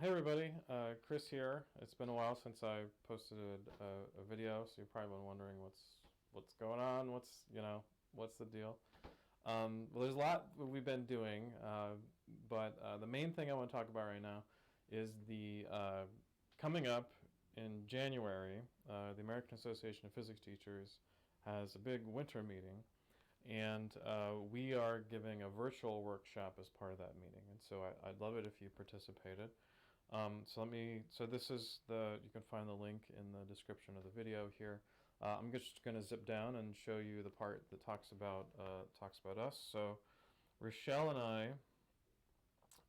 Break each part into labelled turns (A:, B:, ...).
A: Hey everybody, Chris here. It's been a while since I posted a video, so you're probably wondering what's going on, what's the deal. Well, there's a lot we've been doing, but the main thing I want to talk about right now is the coming up in January. The American Association of Physics Teachers has a big winter meeting, and we are giving a virtual workshop as part of that meeting. And so I'd love it if you participated. So this is you can find the link in the description of the video here. I'm just going to zip down and show you the part that talks about us. So Rochelle and I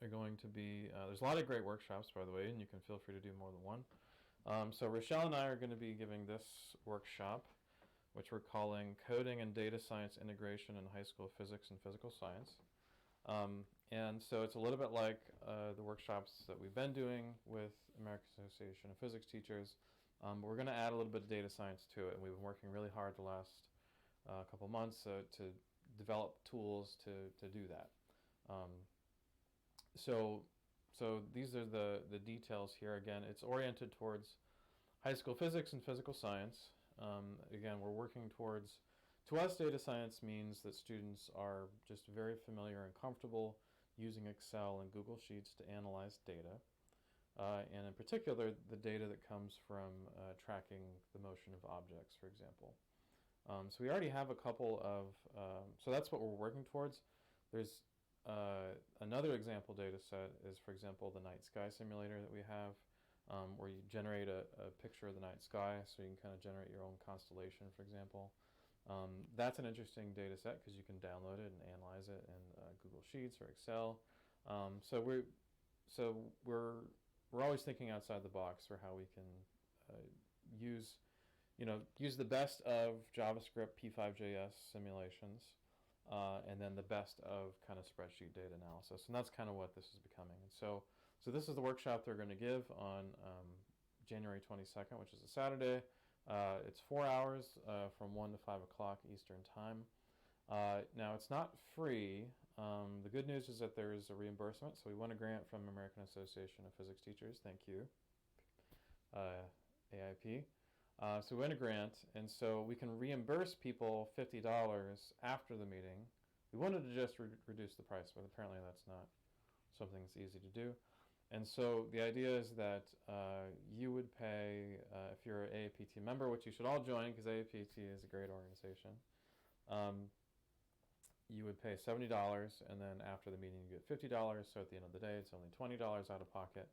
A: are going to be, there's a lot of great workshops, by the way, and you can feel free to do more than one. So Rochelle and I are going to be giving this workshop, which we're calling Coding and Data Science Integration in High School Physics and Physical Science. And so it's a little bit like the workshops that we've been doing with American Association of Physics Teachers, but we're going to add a little bit of data science to it. And we've been working really hard the last couple months to develop tools to do that. So these are the details here. Again, it's oriented towards high school physics and physical science. Again, we're working towards, to us, data science means that students are just very familiar and comfortable using Excel and Google Sheets to analyze data, and in particular, the data that comes from tracking the motion of objects, for example. So we already have a couple of, so that's what we're working towards. There's another example data set is, for example, the night sky simulator that we have, where you generate a picture of the night sky, so you can kind of generate your own constellation, for example. That's an interesting data set because you can download it and analyze it in Google Sheets or Excel. So we're always thinking outside the box for how we can use the best of JavaScript P5.js simulations, and then the best of kind of spreadsheet data analysis, and that's kind of what this is becoming. And so this is the workshop they're going to give on January 22nd, which is a Saturday. It's 4 hours from 1 to 5 o'clock Eastern Time. Now, it's not free. The good news is that there is a reimbursement. So we won a grant from American Association of Physics Teachers. Thank you, AIP. So we won a grant, and so we can reimburse people $50 after the meeting. We wanted to just reduce the price, but apparently that's not something that's easy to do. And so the idea is that you would pay, if you're an AAPT member, which you should all join because AAPT is a great organization, you would pay $70, and then after the meeting you get $50, so at the end of the day it's only $20 out of pocket.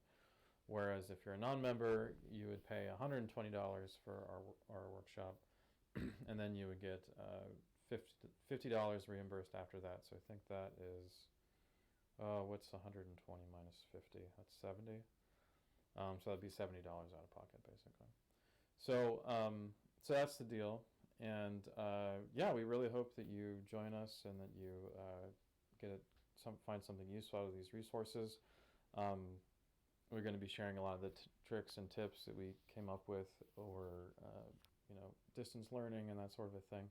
A: Whereas if you're a non-member, you would pay $120 for our workshop, and then you would get $50 reimbursed after that. So I think that is... what's 120 minus 50? That's 70. So that'd be $70 out of pocket, basically. So that's the deal. And yeah, we really hope that you join us and that you find something useful out of these resources. We're going to be sharing a lot of the tricks and tips that we came up with over distance learning and that sort of a thing.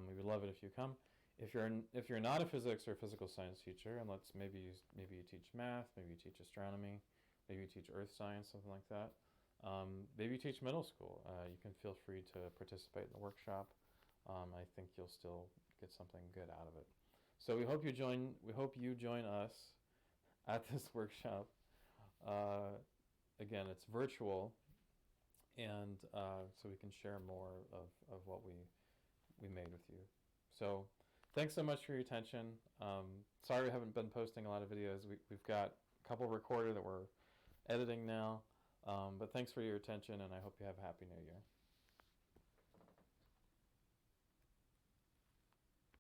A: We would love it if you come. If you're not a physics or physical science teacher, and maybe you teach math, maybe you teach astronomy, maybe you teach earth science, something like that. Maybe you teach middle school. You can feel free to participate in the workshop. I think you'll still get something good out of it. So we hope you join us at this workshop. Again, it's virtual, and so we can share more of what we made with you. So thanks so much for your attention. Sorry we haven't been posting a lot of videos. We've got a couple recorded that we're editing now. But thanks for your attention, and I hope you have a Happy New Year.